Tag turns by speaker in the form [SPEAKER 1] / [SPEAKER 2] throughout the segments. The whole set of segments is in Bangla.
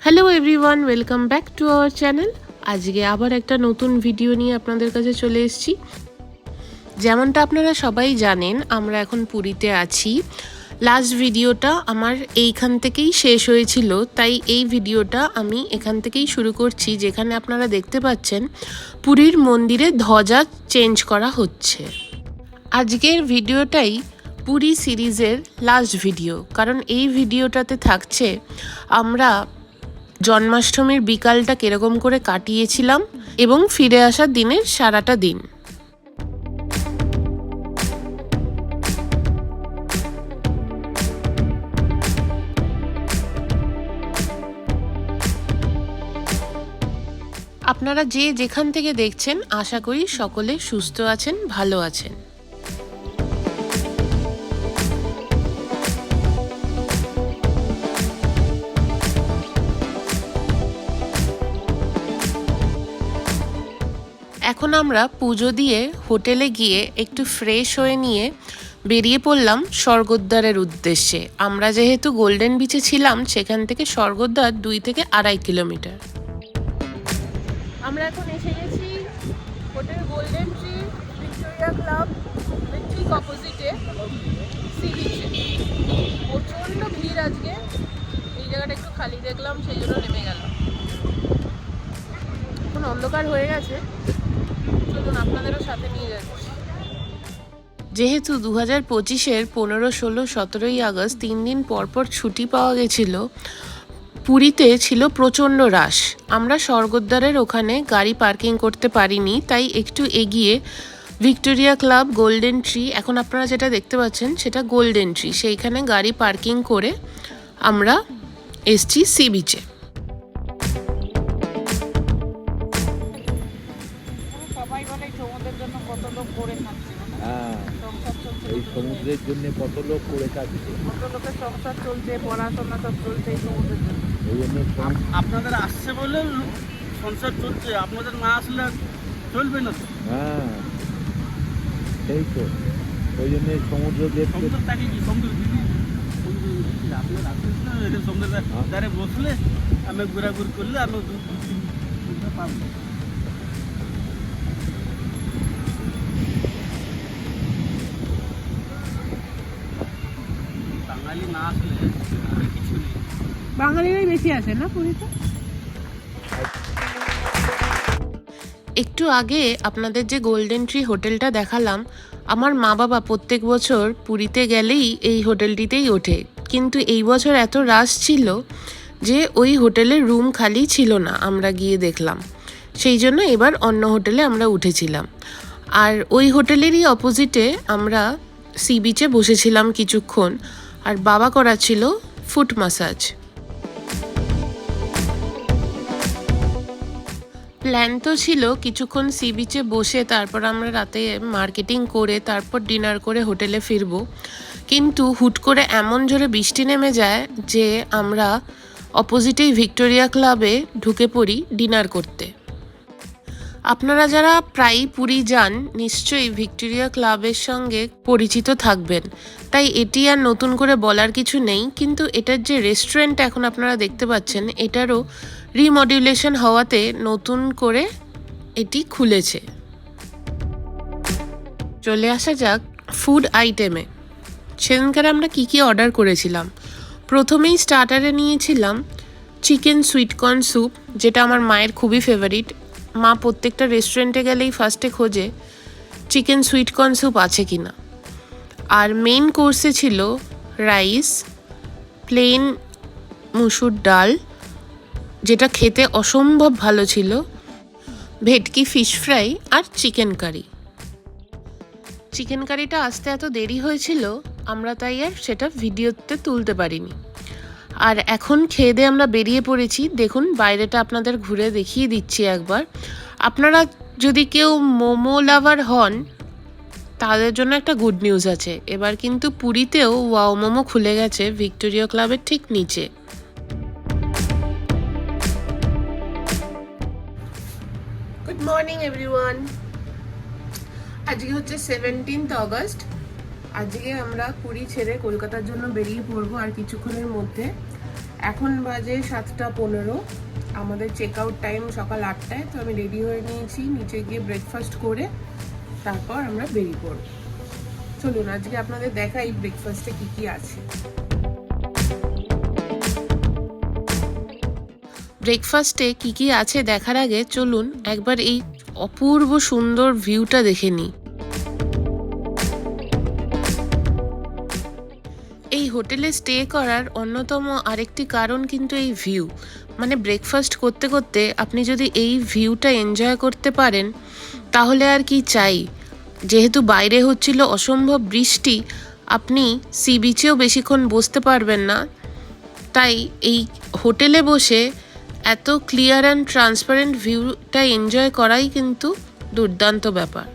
[SPEAKER 1] Hello everyone, welcome back to our channel. আজকে আবার একটা নতুন ভিডিও নিয়ে আপনাদের কাছে চলে এসেছি। যেমনটা আপনারা সবাই জানেন, আমরা এখন পুরীতে আছি। লাস্ট ভিডিওটা আমার এইখান থেকেই শেষ হয়েছিল, তাই এই ভিডিওটা আমি এখান থেকেই শুরু করছি, যেখানে আপনারা দেখতে পাচ্ছেন পুরীর মন্দিরে ধ্বজা চেঞ্জ করা হচ্ছে। আজকের ভিডিওটাই পুরী সিরিজের লাস্ট ভিডিও, কারণ এই ভিডিওটাতে থাকছে আমরা জন্মাষ্টমীর বিকালটা কিরকম করে কাটিয়েছিলাম এবং ফিরে আসার দিনের সারাটা দিন। আপনারা যে যেখান থেকে দেখছেন, আশা করি সকলে সুস্থ আছেন, ভালো আছেন। এখন আমরা পুজো দিয়ে হোটেলে গিয়ে একটু ফ্রেশ হয়ে নিয়ে বেরিয়ে পড়লাম স্বর্গদ্বারের উদ্দেশ্যে। আমরা যেহেতু গোল্ডেন বিচে ছিলাম, সেখান থেকে স্বর্গদ্বার 2 থেকে 2.5 কিলোমিটার। আমরা এখন এসে গেছি hotel golden tree, Victoria club, ঠিক অপোজিটে সি বিচে। প্রচণ্ড ভিড় আজকে, এই জায়গাটা একটু খালি দেখলাম, সেই জন্য নেমে গেলাম। এখন অন্ধকার হয়ে গেছে, চলুন আপনাদেরও সাথে নিয়ে যাচ্ছি। যেহেতু 2025-এর 15, 16, 17ই আগস্ট 3 দিন পরপর ছুটি পাওয়া গেছিল, পুরীতে ছিল প্রচণ্ড রাশ। আমরা স্বর্গদ্বারের ওখানে গাড়ি পার্কিং করতে পারিনি, তাই একটু এগিয়ে ভিক্টোরিয়া ক্লাব, গোল্ডেন ট্রি, এখন আপনারা যেটা দেখতে পাচ্ছেন সেটা গোল্ডেন ট্রি, সেইখানে গাড়ি পার্কিং করে আমরা এসছি সি বিচে।
[SPEAKER 2] এই সমুদ্রের জন্য কত লোক করে খাচ্ছে,
[SPEAKER 1] কত লোকের সংসার চলছে, পড়াশোনা সব চলছে এই সমুদ্রের জন্য।
[SPEAKER 2] ওই জন্য
[SPEAKER 3] আপনাদের আসছে বলে সংসার চলছে, আপনাদের না আসলে চলবে না তো।
[SPEAKER 2] হ্যাঁ, সেই তো, ওই জন্য সমুদ্র দেখতে।
[SPEAKER 3] সমুদ্র থাকে কি, সমুদ্র দিদি আপনার আসলে সমুদ্রের ধারে বসলে আমি ঘোরাঘুরি করলে আমি 2-3 পাবো। বাঙালি না আসলে কিছু নেই।
[SPEAKER 1] বাঙালিরাই বেশি আসে না পুরীতে। একটু আগে আপনাদের যে গোল্ডেন ট্রি হোটেলটা দেখালাম, আমার মা বাবা প্রত্যেক বছর পুরীতে গেলেই এই হোটেলটিতেই ওঠে, কিন্তু এই বছর এত রাশ ছিল যে ওই হোটেলের রুম খালি ছিল না। আমরা গিয়ে দেখলাম, সেই জন্য এবার অন্য হোটেলে আমরা উঠেছিলাম। আর ওই হোটেলেরই অপোজিটে আমরা সি বিচে বসেছিলাম কিছুক্ষণ, আর বাবা করাচ্ছিল ফুট ম্যাসাজ। প্ল্যান তো ছিল কিছুক্ষণ সি বিচে বসে তারপর আমরা রাতে মার্কেটিং করে তারপর ডিনার করে হোটেলে ফিরবো, কিন্তু হুট করে এমন জোরে বৃষ্টি নেমে যায় যে আমরা অপোজিটেই ভিক্টোরিয়া ক্লাবে ঢুকে পড়ি ডিনার করতে। আপনারা যারা প্রায়ই পুরী যান, নিশ্চয়ই ভিক্টোরিয়া ক্লাবের সঙ্গে পরিচিত থাকবেন, তাই এটি আর নতুন করে বলার কিছু নেই। কিন্তু এটার যে রেস্টুরেন্ট এখন আপনারা দেখতে পাচ্ছেন, এটারও রিমডিউলেশন হওয়াতে নতুন করে এটি খুলেছে। চলে আসা যাক ফুড আইটেমে। সেদিনকার আমরা কি কি অর্ডার করেছিলাম। প্রথমেই স্টার্টারে নিয়েছিলাম চিকেন সুইটকর্ন স্যুপ, যেটা আমার মায়ের খুবই ফেভারিট। মা প্রত্যেকটা রেস্টুরেন্টে গেলেই ফার্স্টে খোঁজে চিকেন সুইটকর্ন স্যুপ আছে কি না। আর মেইন কোর্সে ছিল রাইস, প্লেন মুসুর ডাল, যেটা খেতে অসম্ভব ভালো ছিল, ভেটকি ফিশ ফ্রাই আর চিকেন কারি। চিকেন কারিটা আসতে এত দেরি হয়েছিল, আমরা তাই আর সেটা ভিডিওতে তুলতে পারিনি। আর এখন খেয়ে দিয়ে আমরা বেরিয়ে পড়েছি। দেখুন বাইরেটা আপনাদের ঘুরে দেখিয়ে দিচ্ছি একবার। আপনারা যদি কেউ মোমো লাভার হন, তাদের জন্য একটা গুড নিউজ আছে। এবার কিন্তু পুরীতেও ওয়াও মোমো খুলে গেছে ভিক্টোরিয়া ক্লাবের ঠিক নিচে। Good morning everyone. আজকে হচ্ছে 17th অগস্ট। আজকে আমরা পুরী ছেড়ে কলকাতার জন্য বেরিয়ে পড়বো আর কিছুক্ষণের মধ্যে। এখন বাজে 7:15। আমাদের চেক আউট টাইম সকাল 8টায়। তো আমি রেডি হয়ে নিয়েছি, নিচে গিয়ে ব্রেকফাস্ট করে তারপর আমরা বেরিয়ে পড়ব। চলুন আজকে আপনাদের দেখাই ব্রেকফাস্টে কি কি আছে। ব্রেকফাস্টে কি কি আছে দেখার আগে চলুন একবার এই অপূর্ব সুন্দর ভিউটা দেখে নিই। এই হোটেলে স্টে করার অন্যতম আরেকটি কারণ কিন্তু এই ভিউ। মানে ব্রেকফাস্ট করতে করতে আপনি যদি এই ভিউটা এনজয় করতে পারেন তাহলে আর কি চাই। যেহেতু বাইরে হচ্ছিল অসম্ভব বৃষ্টি, আপনি সি বিচেও বেশিক্ষণ বসতে পারবেন না, তাই এই হোটেলে বসে এত ক্লিয়ার অ্যান্ড ট্রান্সপারেন্ট ভিউটা এনজয় করাই কিন্তু দুর্দান্ত ব্যাপার।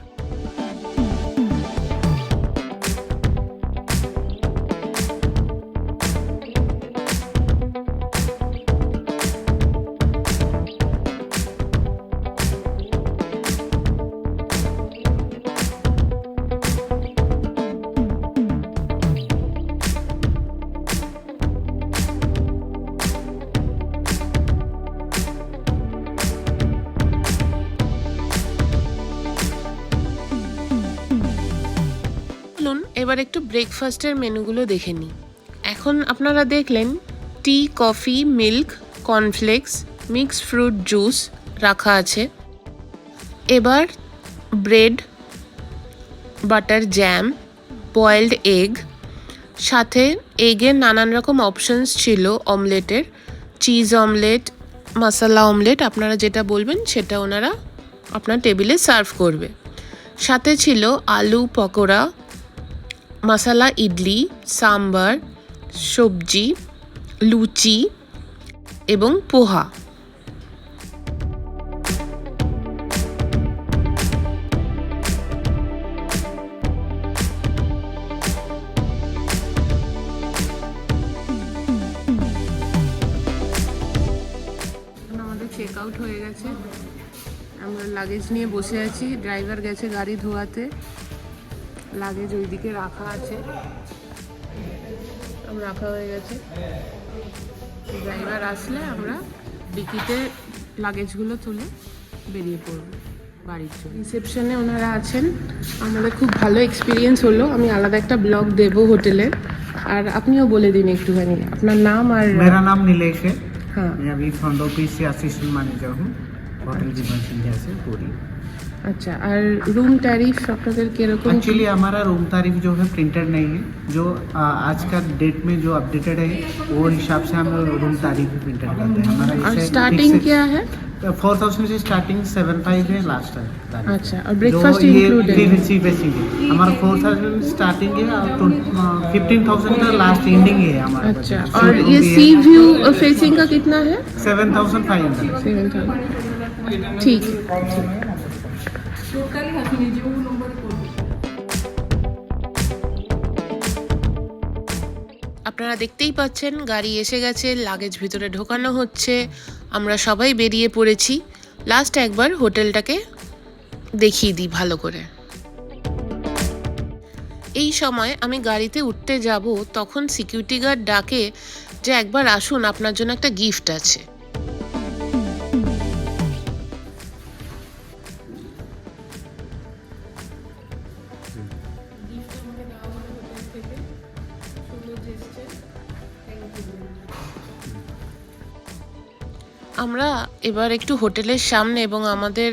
[SPEAKER 1] এবার একটু ব্রেকফাস্টের মেনুগুলো দেখে নিই। এখন আপনারা দেখলেন tea, coffee, milk, cornflakes, mixed fruit juice রাখা আছে। এবার bread, butter jam, boiled egg, সাথে এগের নানান রকম অপশনস ছিল অমলেটের, চিজ অমলেট, মশলা অমলেট, আপনারা যেটা বলবেন সেটা ওনারা আপনার টেবিলে সার্ভ করবে। সাথে ছিল আলু পকোড়া, মশলা ইডলি, সাম্বার, সবজি, লুচি এবং পোহা। আমাদের চেক আউট হয়ে গেছে, আমরা লাগেজ নিয়ে বসে আছি। ড্রাইভার গেছে গাড়ি ধোয়াতে, লাগেজ ওইদিকে রাখা আছে, রাখা হয়ে গেছে। ড্রাইভার আসলে আমরা ডিকিতে লাগেজগুলো তুলে বেরিয়ে পড়ব বাড়ির জন্য। রিসেপশনে ওনারা আছেন, আমাদের খুব ভালো এক্সপিরিয়েন্স হলো। আমি আলাদা একটা ব্লগ দেবো হোটেলের, আর আপনিও বলে দিন একটুখানি আপনার नाम। और
[SPEAKER 4] मेरा नाम नीलेश है।
[SPEAKER 1] हाँ,
[SPEAKER 4] मैं अभी फ्रंट ऑफिस से असिस्टेंट मैनेजर हूँ होटल जीवन सिंधिया से पूरी।
[SPEAKER 1] अच्छा, और रूम टैरिफ আপনাদের কিরকম?
[SPEAKER 4] एक्चुअली हमारा रूम तारीफ जो है प्रिंटेड नहीं है, जो आज का डेट में जो अपडेटेड है वो हिसाब से हम रूम तारीफ प्रिंटेड करते हैं। हमारा
[SPEAKER 1] और स्टार्टिंग क्या है?
[SPEAKER 4] 4000 से स्टार्टिंग 75 है लास्ट है।
[SPEAKER 1] अच्छा, और ब्रेकफास्ट इंक्लूडेड है?
[SPEAKER 4] हमारा 4000 स्टार्टिंग है और 15,000 का लास्ट एंडिंग है हमारा।
[SPEAKER 1] अच्छा, और ये सी व्यू फेसिंग का कितना है?
[SPEAKER 4] 7,500।
[SPEAKER 1] 7,000। ठीक है। আপনারা দেখতেই পাচ্ছেন গাড়ি এসে গেছে, লাগেজ ভিতরে ঢোকানো হচ্ছে, আমরা সবাই বেরিয়ে পড়েছি। লাস্ট একবার হোটেলটাকে দেখিয়ে দিই ভালো করে। এই সময় আমি গাড়িতে উঠতে যাব, তখন সিকিউরিটি গার্ড ডাকে যে একবার আসুন, আপনার জন্য একটা গিফট আছে। আমরা এবার একটু হোটেলের সামনে এবং আমাদের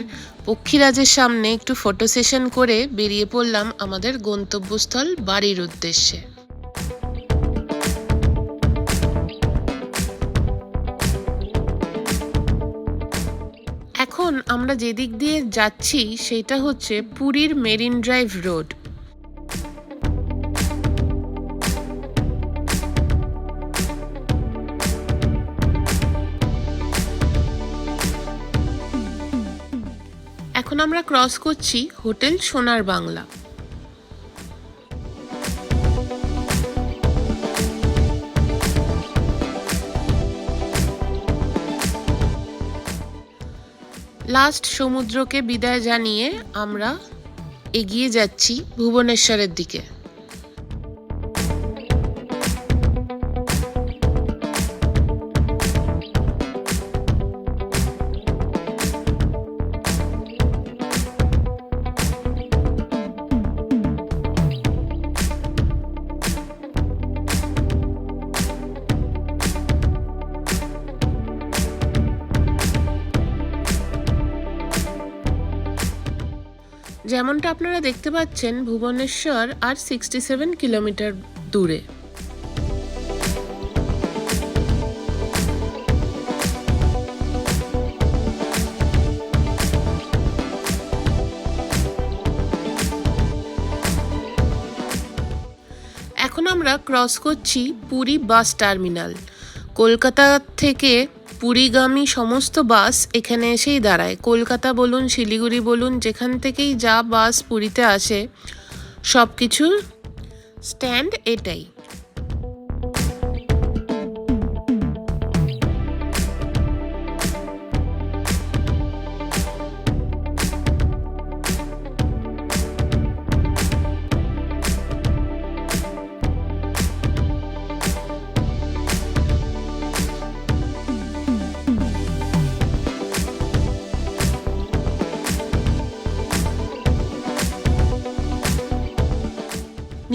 [SPEAKER 1] পক্ষীরাজের সামনে একটু ফটো সেশন করে বেরিয়ে পড়লাম আমাদের গন্তব্যস্থল বাড়ির উদ্দেশ্যে। এখন আমরা যেদিক দিয়ে যাচ্ছি সেটা হচ্ছে পুরীর মেরিন ড্রাইভ রোড। এখন আমরা ক্রস করছি হোটেল সোনার বাংলা। লাস্ট সমুদ্রকে বিদায় জানিয়ে আমরা এগিয়ে যাচ্ছি ভুবনেশ্বরের দিকে। যেমনটা আপনারা দেখতে পাচ্ছেন, ভুবনেশ্বর আর 67 কিলোমিটার দূরে। এখন আমরা ক্রস করছি পুরী বাস টার্মিনাল। কলকাতা থেকে পুরীগামী সমস্ত বাস এখানে এসেই দাঁড়ায়। কলকাতা বলুন, শিলিগুড়ি বলুন, যেখান থেকেই যা বাস পুরীতে আসে সব কিছুর স্ট্যান্ড এটাই।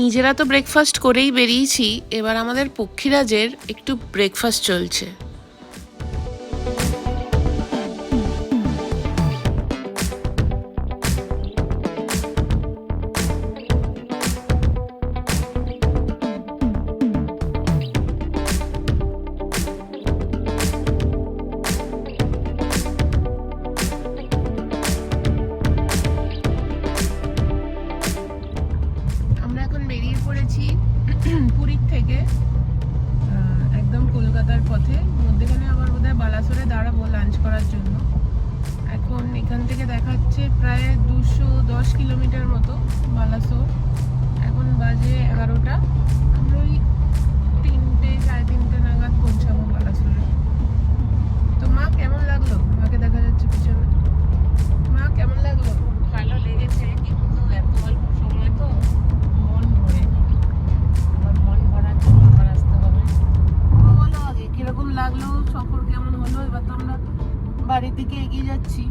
[SPEAKER 1] নিজেরা তো ব্রেকফাস্ট করেই বেরিয়েছি, এবার আমাদের পক্ষীরাজের একটু ব্রেকফাস্ট চলছে। পুরীর থেকে একদম কলকাতার পথে, মধ্যেখানে আবার বোধহয় বালাসোরে দাঁড়াবো লাঞ্চ করার জন্য। এখন এখান থেকে দেখাচ্ছে প্রায় 210 কিলোমিটার মতো বালাসোর। এখন বাজে 11টা, আমরা ওই 3টে 3:30 নাগাদ পৌঁছাবো বালাসোরে। তো মা কেমন লাগলো? মাকে দেখা যাচ্ছে পিছনে। মা কেমন লাগলো?
[SPEAKER 5] ভালো লেগেছে, কিন্তু এত অল্প সময় তো মন ভরে, আবার মন ভরার জন্য আবার আসতে হবে।
[SPEAKER 1] বলো আগে কিরকম লাগলো, সফর কেমন হলো? এবার তো আমরা বাড়ির দিকে এগিয়ে যাচ্ছি।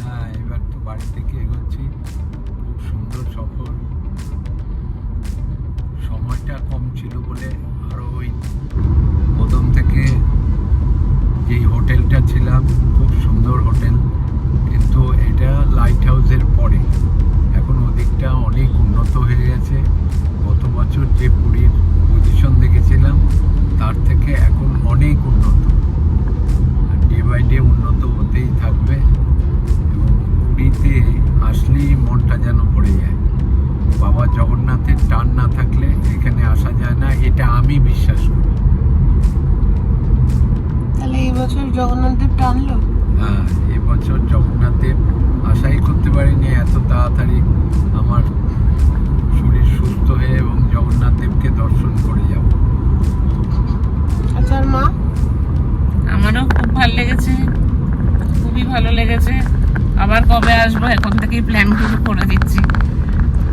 [SPEAKER 2] হ্যাঁ, এবার তো বাড়ি থেকে এগোচ্ছি। খুব সুন্দর সফর। সময়টা কম ছিল বলে আরো ওই প্রথম থেকে যেই হোটেলটা ছিলাম, খুব সুন্দর হোটেল, কিন্তু এটা লাইট হাউসের পরে। এখন ওদিকটা অনেক উন্নত হয়ে গেছে। গত বছর যে পুরীর পজিশন দেখেছিলাম তার থেকে এখন অনেক উন্নত, ডে বাই ডে উন্নত হতেই থাকবে। এবং পুরীতে আসলেই মনটা যেন ভরে যায়। বাবা জগন্নাথের টান না থাকলে এখানে আসা যায় না, এটা আমি বিশ্বাস করি।
[SPEAKER 1] তাহলে এই বছর জগন্নাথ দেব টানলো?
[SPEAKER 2] হ্যাঁ, এবছর জগন্নাথ দেব আশাই করতে পারিনি এত তাড়াতাড়ি আমার শরীর সুস্থ হয়ে এবং জগন্নাথ দেবকে দর্শন করে যাব।
[SPEAKER 1] আচ্ছা, আর মা?
[SPEAKER 5] আমারও খুব ভালো লেগেছে, খুবই ভালো লেগেছে। আবার কবে আসবো এখন থেকেই প্ল্যানগুলো করে দিচ্ছি।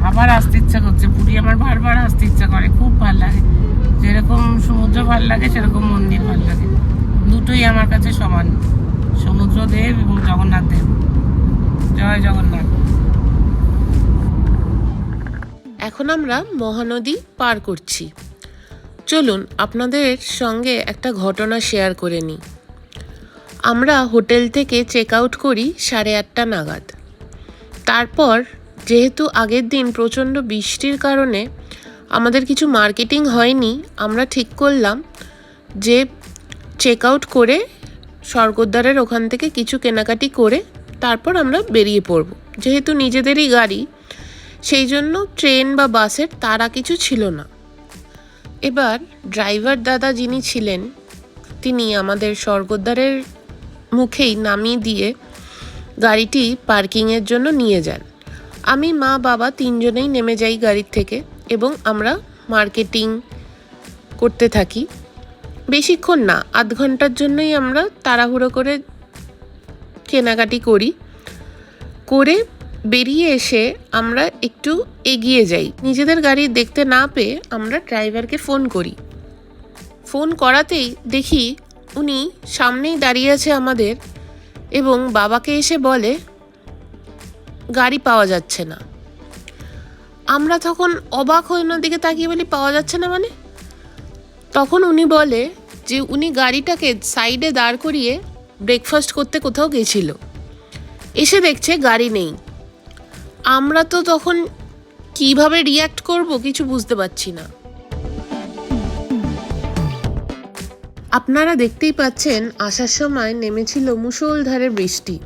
[SPEAKER 5] আবার আসতে ইচ্ছা করছে পুরী, আমার বারবার আসতে ইচ্ছা করে, খুব ভালো লাগে। যেরকম সমুদ্র ভালো লাগে সেরকম মন্দির ভালো লাগে, দুটোই আমার কাছে সমান। সমুদ্র দেব এবং জগন্নাথ দেব। জয় জগন্নাথ।
[SPEAKER 1] এখন আমরা মহানদী পার করছি। চলুন আপনাদের সঙ্গে একটা ঘটনা শেয়ার করে নিই। আমরা হোটেল থেকে চেক আউট করি 8:30 নাগাদ। তারপর যেহেতু আগের দিন প্রচণ্ড বৃষ্টির কারণে আমাদের কিছু মার্কেটিং হয়নি, আমরা ঠিক করলাম যে চেক আউট করে স্বর্গদ্বারের ওখান থেকে কিছু কেনাকাটি করে তারপর আমরা বেরিয়ে পড়ব। যেহেতু নিজেদেরই গাড়ি, সেই জন্য ট্রেন বা বাসের তাড়া কিছু ছিল না। এবার ড্রাইভার দাদা যিনি ছিলেন, তিনি আমাদের স্বর্গদ্বারের মুখেই নামিয়ে দিয়ে গাড়িটি পার্কিংয়ের জন্য নিয়ে যান। আমি, মা, বাবা 3জনেই নেমে যাই গাড়ির থেকে এবং আমরা মার্কেটিং করতে থাকি। বেশিক্ষণ না, আধ ঘন্টার জন্যই আমরা তাড়াহুড়ো করে কেনাকাটি করে বেরিয়ে এসে আমরা একটু এগিয়ে যাই। নিজেদের গাড়ি দেখতে না পেয়ে আমরা ড্রাইভারকে ফোন করি। ফোন করাতেই দেখি উনি সামনেই দাঁড়িয়ে আছে আমাদের এবং বাবাকে এসে বলে গাড়ি পাওয়া যাচ্ছে না। আমরা তখন অবাক হয়ে ওনার দিকে তাকিয়ে বলি, পাওয়া যাচ্ছে না মানে? তখন উনি বলে যে উনি গাড়িটাকে সাইডে দাঁড় করিয়ে ব্রেকফাস্ট করতে কোথাও গেছিল, এসে দেখছে গাড়ি নেই। আমরা তো তখন কিভাবে রিয়্যাক্ট করব কিছু বুঝতে পারছি না। আপনারা দেখতেই পাচ্ছেন আসার সময় নেমেছিল মুষলধারে বৃষ্টি,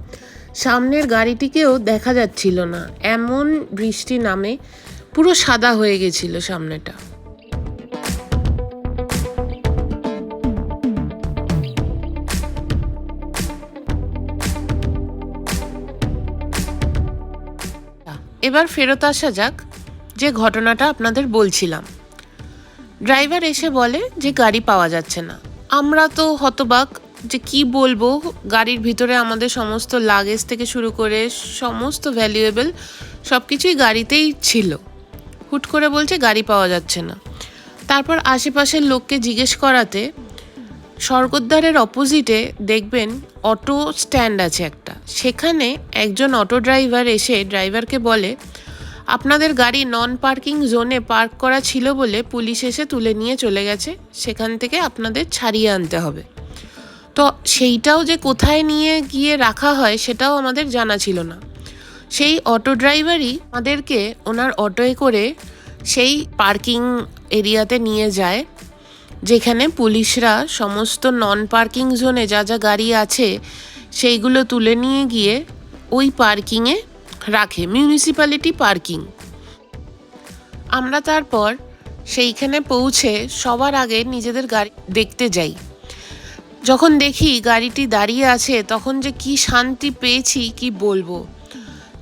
[SPEAKER 1] সামনের গাড়িটিকেও দেখা যাচ্ছিল না, এমন বৃষ্টি নামে পুরো সাদা হয়ে গেছিল সামনেটা। এবার ফেরত আসা যাক যে ঘটনাটা আপনাদের বলছিলাম। ড্রাইভার এসে বলে যে গাড়ি পাওয়া যাচ্ছে না। আমরা তো হতবাক যে কি বলবো, গাড়ির ভিতরে আমাদের সমস্ত লাগেজ থেকে শুরু করে সমস্ত ভ্যালুয়েবল সব কিছুই গাড়িতেই ছিল। হুট করে বলছে গাড়ি পাওয়া যাচ্ছে না। তারপর আশেপাশের লোককে জিজ্ঞেস করাতে স্বর্গদ্বারের অপোজিটে দেখবেন অটো স্ট্যান্ড আছে একটা, সেখানে একজন অটো ড্রাইভার এসে ড্রাইভারকে বলে আপনাদের গাড়ি নন পার্কিং জোনে পার্ক করা ছিল বলে পুলিশ এসে তুলে নিয়ে চলে গেছে, সেখান থেকে আপনাদের ছাড়িয়ে আনতে হবে। তো সেইটাও যে কোথায় নিয়ে গিয়ে রাখা হয় সেটাও আমাদের জানা ছিল না। সেই অটো ড্রাইভারই আমাদেরকে ওনার অটোয় করে সেই পার্কিং এরিয়াতে নিয়ে যায়, যেখানে পুলিশরা সমস্ত নন পার্কিং জোনে যা যা গাড়ি আছে সেইগুলো তুলে নিয়ে গিয়ে ওই পার্কিংয়ে রাখে, মিউনিসিপ্যালিটি পার্কিং। আমরা তারপর সেইখানে পৌঁছে সবার আগে নিজেদের গাড়ি দেখতে যাই। যখন দেখি গাড়িটি দাঁড়িয়ে আছে তখন যে কি শান্তি পেয়েছি কি বলবো।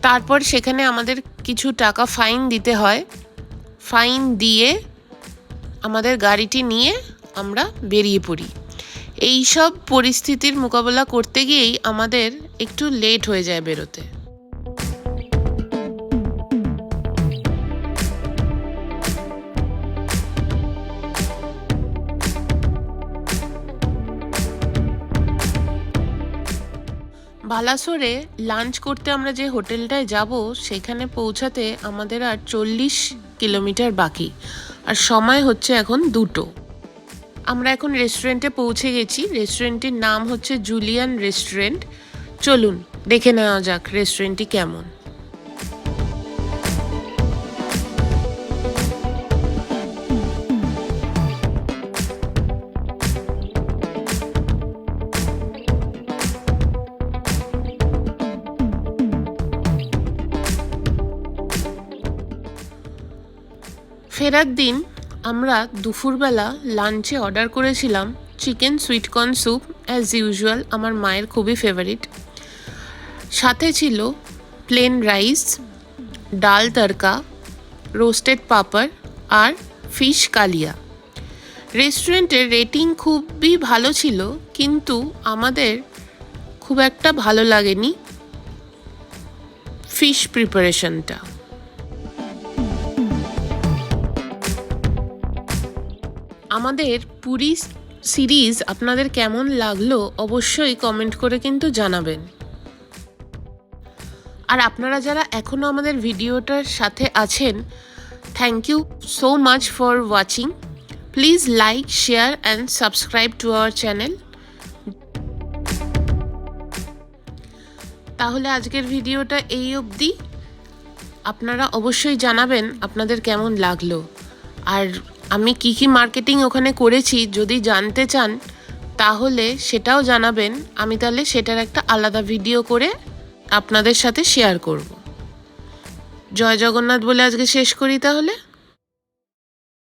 [SPEAKER 1] তারপর সেখানে আমাদের কিছু টাকা ফাইন দিতে হয়, ফাইন দিয়ে আমাদের গাড়িটি নিয়ে আমরা বেরিয়ে পড়ি। এই সব পরিস্থিতির মোকাবেলা করতে গিয়েই আমাদের একটু লেট হয়ে যায় বেরোতে। বালাসোরে লাঞ্চ করতে আমরা যে হোটেলটায় যাব সেখানে পৌঁছাতে আমাদের আর 40 কিলোমিটার বাকি, আর সময় হচ্ছে এখন 2টো। আমরা এখন রেস্টুরেন্টে পৌঁছে গেছি। রেস্টুরেন্টটির নাম হচ্ছে জুলিয়ান রেস্টুরেন্ট। চলুন দেখে নেওয়া যাক রেস্টুরেন্টটি কেমন। ফেরার দিন আমরা দুপুরবেলা লাঞ্চে অর্ডার করেছিলাম chicken sweetcorn soup, as usual আমার মায়ের খুবই ফেভারিট। সাথে ছিল প্লেন রাইস, ডাল তড়কা, রোস্টেড পাপড় আর ফিশ কালিয়া। রেস্টুরেন্টের রেটিং খুবই ভালো ছিল, কিন্তু আমাদের খুব একটা ভালো লাগেনি ফিশ প্রিপারেশনটা। আমাদের পুরী সিরিজ আপনাদের কেমন লাগলো অবশ্যই কমেন্ট করে কিন্তু জানাবেন। আর আপনারা যারা এখনও আমাদের ভিডিওটার সাথে আছেন, thank you so much for watching. Please like, share and subscribe to our channel. তাহলে আজকের ভিডিওটা এই অবধি। আপনারা অবশ্যই জানাবেন আপনাদের কেমন লাগলো, আর আমি কি কি মার্কেটিং ওখানে করেছি যদি জানতে চান তাহলে সেটাও জানাবেন। আমি তাহলে সেটার একটা আলাদা ভিডিও করে আপনাদের সাথে শেয়ার করব। জয় জগন্নাথ বলে আজকে শেষ করি তাহলে।